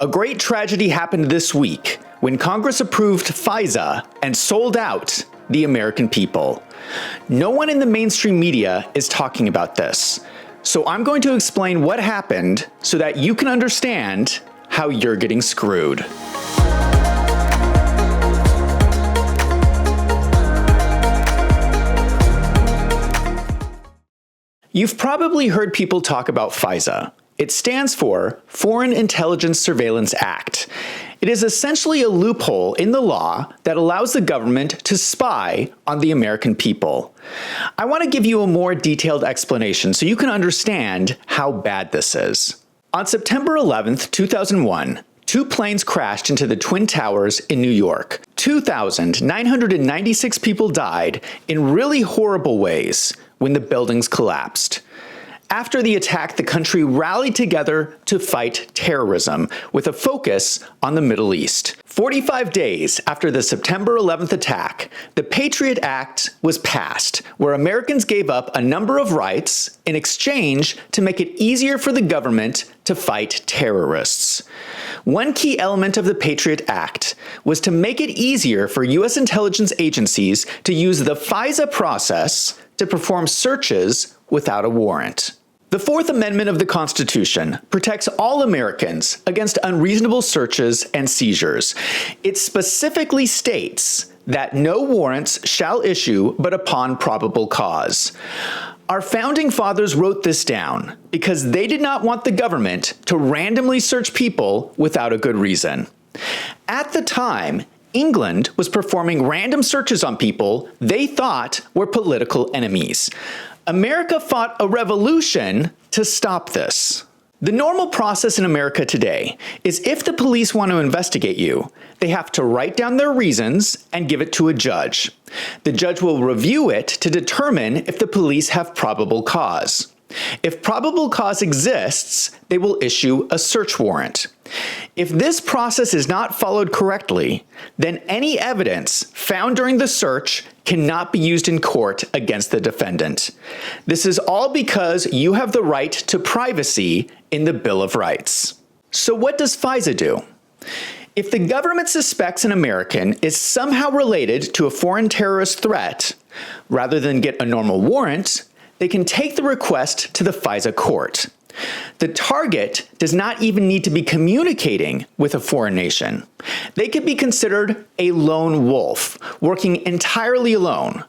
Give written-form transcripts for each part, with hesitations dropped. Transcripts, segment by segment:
A great tragedy happened this week when Congress approved FISA and sold out the American people. No one in the mainstream media is talking about this. So I'm going to explain what happened so that you can understand how you're getting screwed. You've probably heard people talk about FISA. It stands for Foreign Intelligence Surveillance Act. It is essentially a loophole in the law that allows the government to spy on the American people. I want to give you a more detailed explanation so you can understand how bad this is. On September 11th, 2001, two planes crashed into the Twin Towers in New York. 2,996 people died in really horrible ways when the buildings collapsed. After the attack, the country rallied together to fight terrorism with a focus on the Middle East. 45 days after the September 11th attack, the Patriot Act was passed, where Americans gave up a number of rights in exchange to make it easier for the government to fight terrorists. One key element of the Patriot Act was to make it easier for U.S. intelligence agencies to use the FISA process to perform searches without a warrant. The Fourth Amendment of the Constitution protects all Americans against unreasonable searches and seizures. It specifically states that no warrants shall issue but upon probable cause. Our founding fathers wrote this down because they did not want the government to randomly search people without a good reason. At the time, England was performing random searches on people they thought were political enemies. America fought a revolution to stop this. The normal process in America today is if the police want to investigate you, they have to write down their reasons and give it to a judge. The judge will review it to determine if the police have probable cause. If probable cause exists, they will issue a search warrant. If this process is not followed correctly, then any evidence found during the search cannot be used in court against the defendant. This is all because you have the right to privacy in the Bill of Rights. So what does FISA do? If the government suspects an American is somehow related to a foreign terrorist threat, rather than get a normal warrant, they can take the request to the FISA court. The target does not even need to be communicating with a foreign nation. They could be considered a lone wolf, working entirely alone.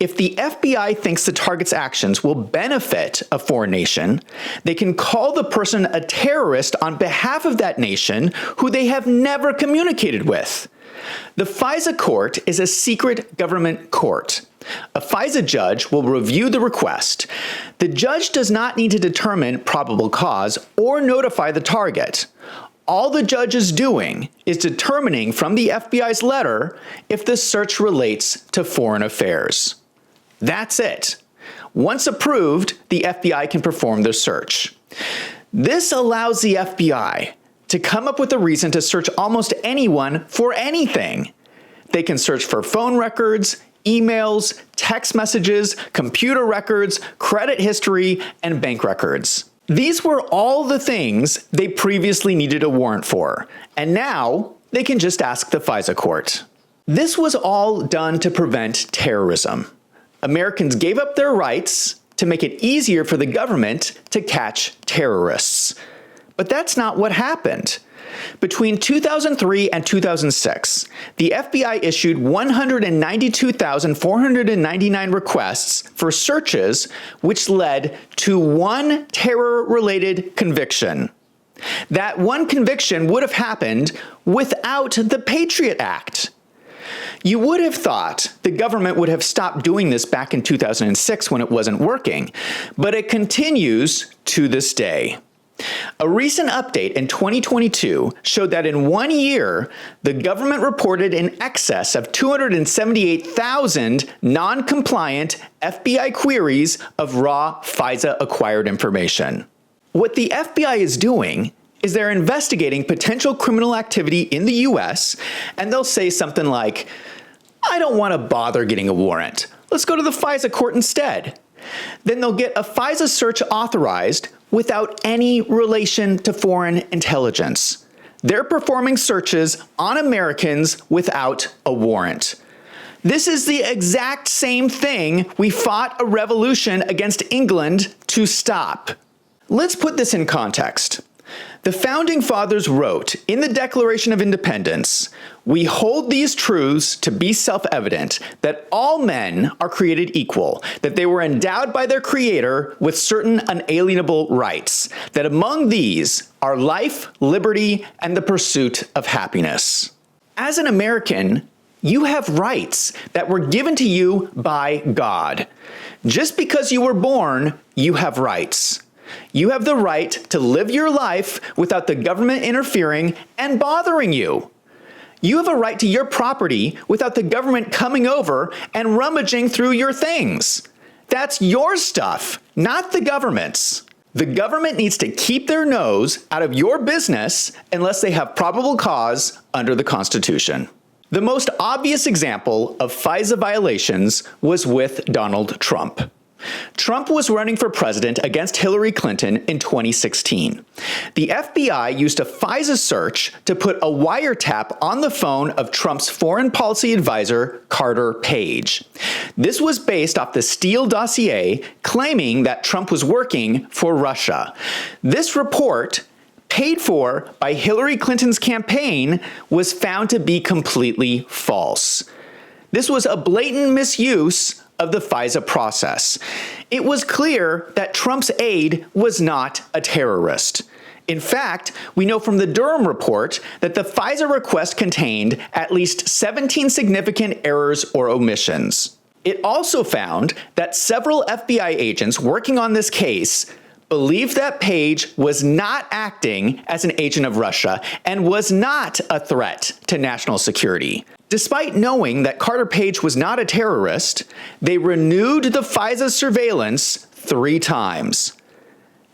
If the FBI thinks the target's actions will benefit a foreign nation, they can call the person a terrorist on behalf of that nation who they have never communicated with. The FISA court is a secret government court. A FISA judge will review the request. The judge does not need to determine probable cause or notify the target. All the judge is doing is determining from the FBI's letter if the search relates to foreign affairs. That's it. Once approved, the FBI can perform the search. This allows the FBI to come up with a reason to search almost anyone for anything. They can search for phone records, emails, text messages, computer records, credit history, and bank records. These were all the things they previously needed a warrant for, and now they can just ask the FISA court. This was all done to prevent terrorism. Americans gave up their rights to make it easier for the government to catch terrorists. But that's not what happened. Between 2003 and 2006, the FBI issued 192,499 requests for searches, which led to one terror-related conviction. That one conviction would have happened without the Patriot Act. You would have thought the government would have stopped doing this back in 2006 when it wasn't working, but it continues to this day. A recent update in 2022 showed that in 1 year, the government reported in excess of 278,000 non-compliant FBI queries of raw FISA-acquired information. What the FBI is doing is they're investigating potential criminal activity in the US, and they'll say something like, "I don't want to bother getting a warrant. Let's go to the FISA court instead." Then they'll get a FISA search authorized without any relation to foreign intelligence. they're performing searches on Americans without a warrant. This is the exact same thing we fought a revolution against England to stop. Let's put this in context. The Founding Fathers wrote in the Declaration of Independence, "We hold these truths to be self-evident, that all men are created equal, that they were endowed by their Creator with certain unalienable rights, that among these are life, liberty, and the pursuit of happiness." As an American, you have rights that were given to you by God. Just because you were born, you have rights. You have the right to live your life without the government interfering and bothering you. You have a right to your property without the government coming over and rummaging through your things. That's your stuff, not the government's. The government needs to keep their nose out of your business unless they have probable cause under the Constitution. The most obvious example of FISA violations was with Donald Trump. Trump was running for president against Hillary Clinton in 2016. The FBI used a FISA search to put a wiretap on the phone of Trump's foreign policy advisor, Carter Page. This was based off the Steele dossier claiming that Trump was working for Russia. This report, paid for by Hillary Clinton's campaign, was found to be completely false. This was a blatant misuse of the FISA process. It was clear that Trump's aide was not a terrorist. In fact, we know from the Durham report that the FISA request contained at least 17 significant errors or omissions. It also found that several FBI agents working on this case believed that Page was not acting as an agent of Russia and was not a threat to national security. Despite knowing that Carter Page was not a terrorist, they renewed the FISA surveillance 3 times.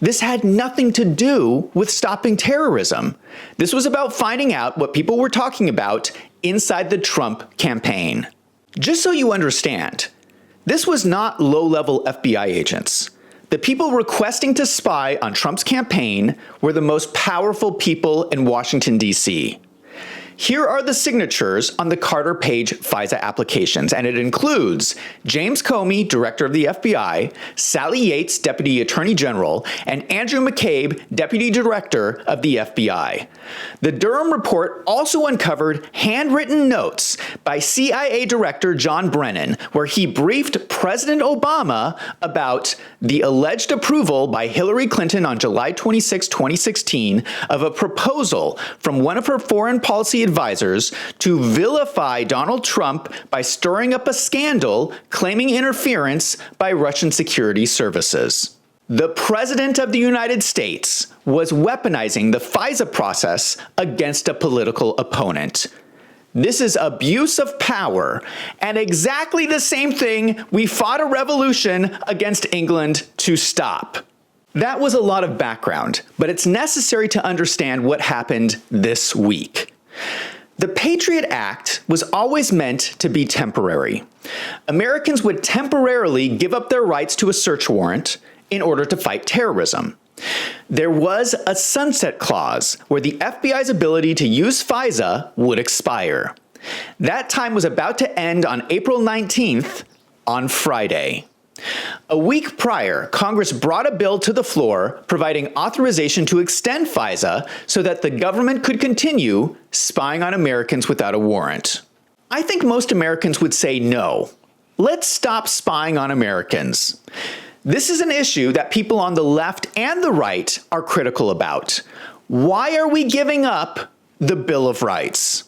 This had nothing to do with stopping terrorism. This was about finding out what people were talking about inside the Trump campaign. Just so you understand, this was not low-level FBI agents. The people requesting to spy on Trump's campaign were the most powerful people in Washington, D.C. Here are the signatures on the Carter Page FISA applications, and it includes James Comey, Director of the FBI, Sally Yates, Deputy Attorney General, and Andrew McCabe, Deputy Director of the FBI. The Durham report also uncovered handwritten notes by CIA Director John Brennan, where he briefed President Obama about the alleged approval by Hillary Clinton on July 26, 2016, of a proposal from one of her foreign policy advisors to vilify Donald Trump by stirring up a scandal claiming interference by Russian security services. The President of the United States was weaponizing the FISA process against a political opponent. This is abuse of power, and exactly the same thing we fought a revolution against England to stop. That was a lot of background, but it's necessary to understand what happened this week. The Patriot Act was always meant to be temporary. Americans would temporarily give up their rights to a search warrant in order to fight terrorism. There was a sunset clause where the FBI's ability to use FISA would expire. That time was about to end on April 19th, on Friday. A week prior, Congress brought a bill to the floor providing authorization to extend FISA so that the government could continue spying on Americans without a warrant. I think most Americans would say no. Let's stop spying on Americans. This is an issue that people on the left and the right are critical about. Why are we giving up the Bill of Rights?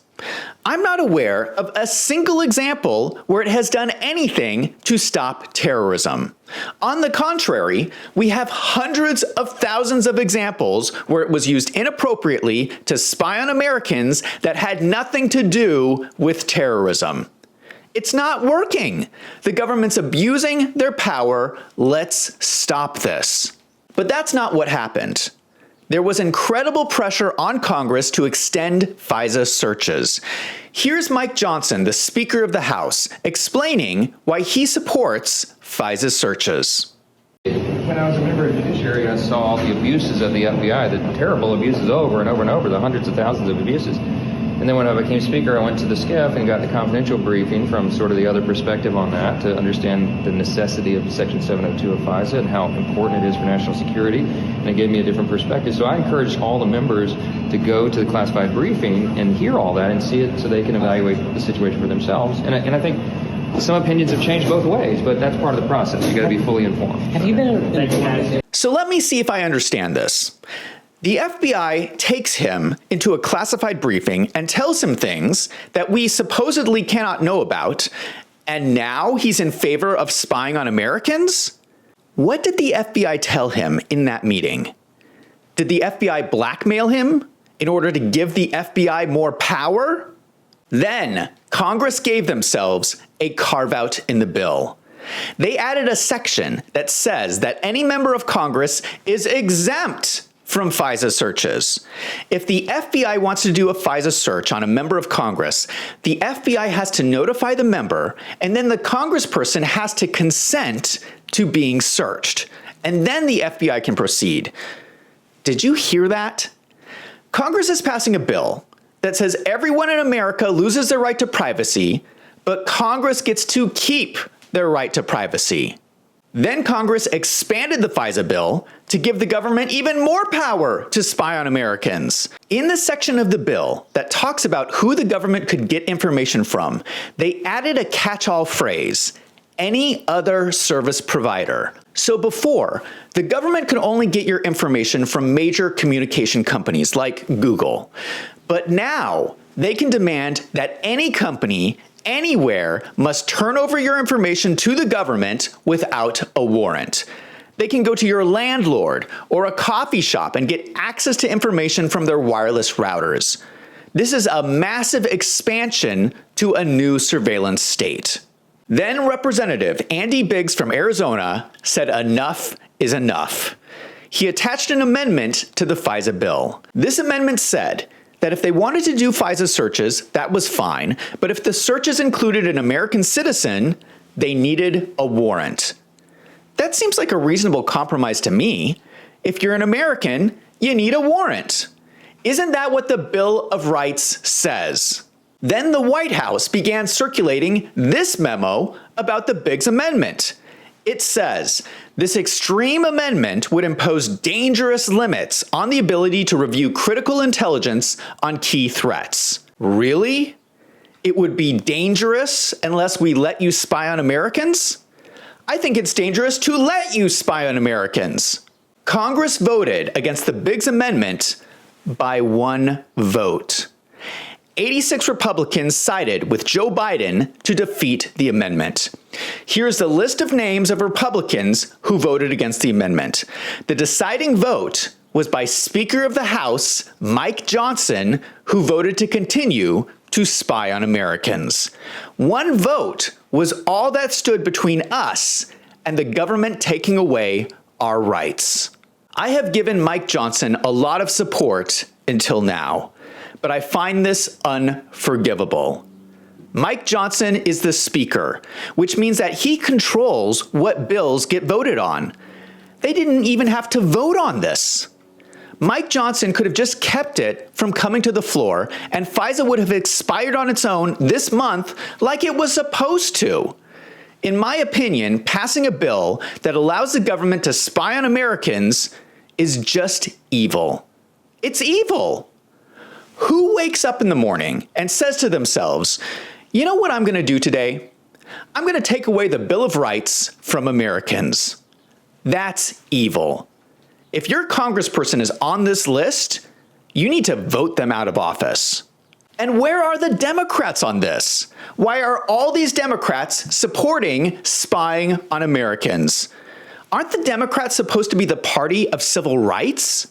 I'm not aware of a single example where it has done anything to stop terrorism. On the contrary, we have hundreds of thousands of examples where it was used inappropriately to spy on Americans that had nothing to do with terrorism. It's not working. The government's abusing their power. Let's stop this. But that's not what happened. There was incredible pressure on Congress to extend FISA searches. Here's Mike Johnson, the Speaker of the House, explaining why he supports FISA searches. When I was a member of the judiciary, I saw all the abuses of the FBI, the terrible abuses over and over and over, the hundreds of thousands of abuses. And then when I became Speaker, I went to the SCIF and got the confidential briefing from sort of the other perspective on that to understand the necessity of Section 702 of FISA and how important it is for national security. And it gave me a different perspective. So I encourage all the members to go to the classified briefing and hear all that and see it so they can evaluate the situation for themselves. And I think some opinions have changed both ways, but that's part of the process. You got to be fully informed. Have you been? So let me see if I understand this. The FBI takes him into a classified briefing and tells him things that we supposedly cannot know about, and now he's in favor of spying on Americans? What did the FBI tell him in that meeting? Did the FBI blackmail him in order to give the FBI more power? Then Congress gave themselves a carve-out in the bill. They added a section that says that any member of Congress is exempt from FISA searches. If the FBI wants to do a FISA search on a member of Congress, the FBI has to notify the member, and then the congressperson has to consent to being searched. And then the FBI can proceed. Did you hear that? Congress is passing a bill that says everyone in America loses their right to privacy, but Congress gets to keep their right to privacy. Then Congress expanded the FISA bill to give the government even more power to spy on Americans. In the section of the bill that talks about who the government could get information from, they added a catch-all phrase, any other service provider. So before, the government could only get your information from major communication companies like Google. But now they can demand that any company anywhere must turn over your information to the government without a warrant. They can go to your landlord or a coffee shop and get access to information from their wireless routers. This is a massive expansion to a new surveillance state. Then Representative Andy Biggs from Arizona said enough is enough. He attached an amendment to the FISA bill. This amendment said that if they wanted to do FISA searches, that was fine, but if the searches included an American citizen, they needed a warrant. That seems like a reasonable compromise to me. If you're an American, you need a warrant. Isn't that what the Bill of Rights says? Then the White House began circulating this memo about the Biggs Amendment. It says, this extreme amendment would impose dangerous limits on the ability to review critical intelligence on key threats. Really? It would be dangerous unless we let you spy on Americans? I think it's dangerous to let you spy on Americans. Congress voted against the Biggs Amendment by one vote. 86 Republicans sided with Joe Biden to defeat the amendment. Here's the list of names of Republicans who voted against the amendment. The deciding vote was by Speaker of the House Mike Johnson, who voted to continue to spy on Americans. One vote was all that stood between us and the government taking away our rights. I have given Mike Johnson a lot of support until now, but I find this unforgivable. Mike Johnson is the Speaker, which means that he controls what bills get voted on. They didn't even have to vote on this. Mike Johnson could have just kept it from coming to the floor, and FISA would have expired on its own this month like it was supposed to. In my opinion, passing a bill that allows the government to spy on Americans is just evil. It's evil. Who wakes up in the morning and says to themselves, you know what I'm going to do today? I'm going to take away the Bill of Rights from Americans. That's evil. If your congressperson is on this list, you need to vote them out of office. And where are the Democrats on this? Why are all these Democrats supporting spying on Americans? Aren't the Democrats supposed to be the party of civil rights?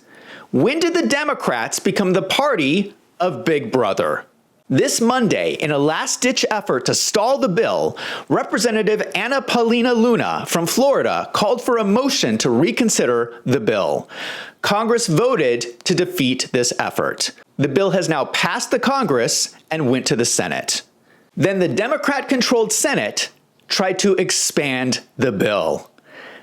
When did the Democrats become the party of Big Brother? This Monday, in a last-ditch effort to stall the bill, Representative Anna Paulina Luna from Florida called for a motion to reconsider the bill. Congress voted to defeat this effort. The bill has now passed the Congress and went to the Senate. Then the Democrat-controlled Senate tried to expand the bill.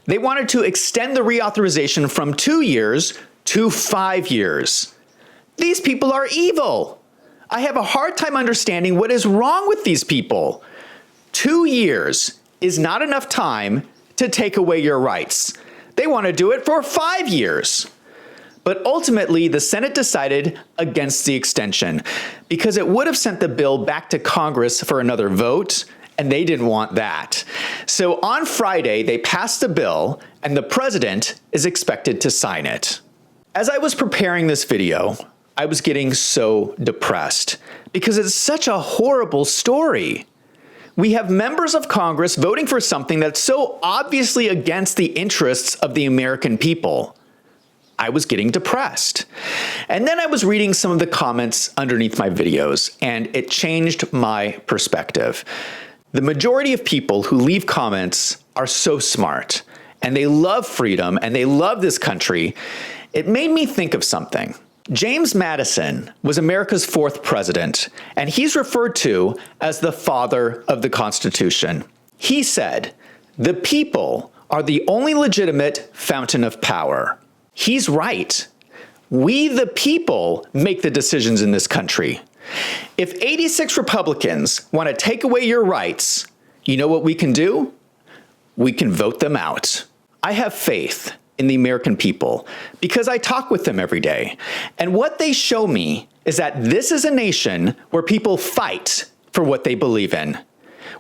They wanted to extend the reauthorization from 2 years to 5 years. These people are evil. I have a hard time understanding what is wrong with these people. 2 years is not enough time to take away your rights. They want to do it for 5 years. But ultimately, the Senate decided against the extension because it would have sent the bill back to Congress for another vote, and they didn't want that. So on Friday, they passed the bill, and the president is expected to sign it. As I was preparing this video, I was getting so depressed because it's such a horrible story. We have members of Congress voting for something that's so obviously against the interests of the American people. I was getting depressed. And then I was reading some of the comments underneath my videos, and it changed my perspective. The majority of people who leave comments are so smart, and they love freedom, and they love this country. It made me think of something. James Madison was America's 4th president, and he's referred to as the father of the Constitution. He said, "The people are the only legitimate fountain of power." He's right. We, the people, make the decisions in this country. If 86 Republicans want to take away your rights, you know what we can do? We can vote them out. I have faith in the American people because I talk with them every day. And what they show me is that this is a nation where people fight for what they believe in,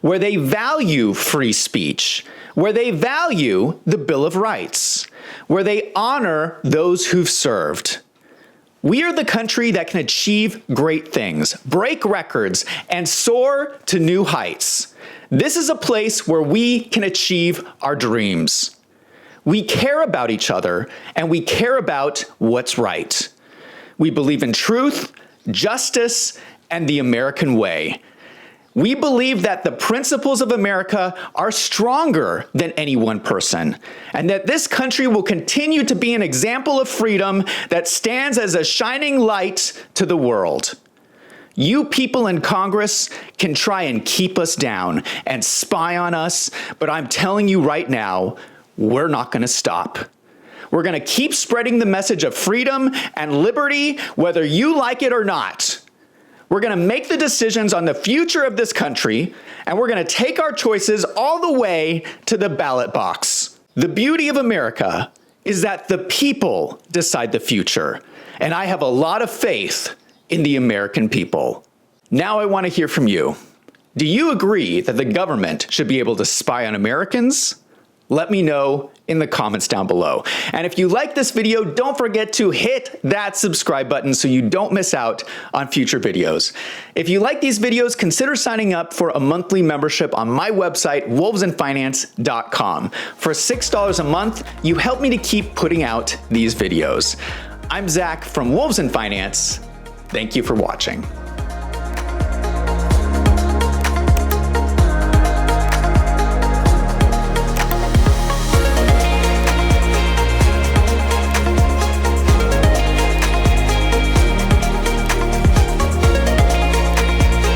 where they value free speech, where they value the Bill of Rights, where they honor those who've served. We are the country that can achieve great things, break records, and soar to new heights. This is a place where we can achieve our dreams. We care about each other, and we care about what's right. We believe in truth, justice, and the American way. We believe that the principles of America are stronger than any one person, and that this country will continue to be an example of freedom that stands as a shining light to the world. You people in Congress can try and keep us down and spy on us, but I'm telling you right now, we're not going to stop. We're going to keep spreading the message of freedom and liberty, whether you like it or not. We're going to make the decisions on the future of this country, and we're going to take our choices all the way to the ballot box. The beauty of America is that the people decide the future, and I have a lot of faith in the American people. Now I want to hear from you. Do you agree that the government should be able to spy on Americans? Let me know in the comments down below. And if you like this video, don't forget to hit that subscribe button so you don't miss out on future videos. If you like these videos, consider signing up for a monthly membership on my website, wolvesandfinance.com. For $6 a month, you help me to keep putting out these videos. I'm Zach from Wolves and Finance. Thank you for watching.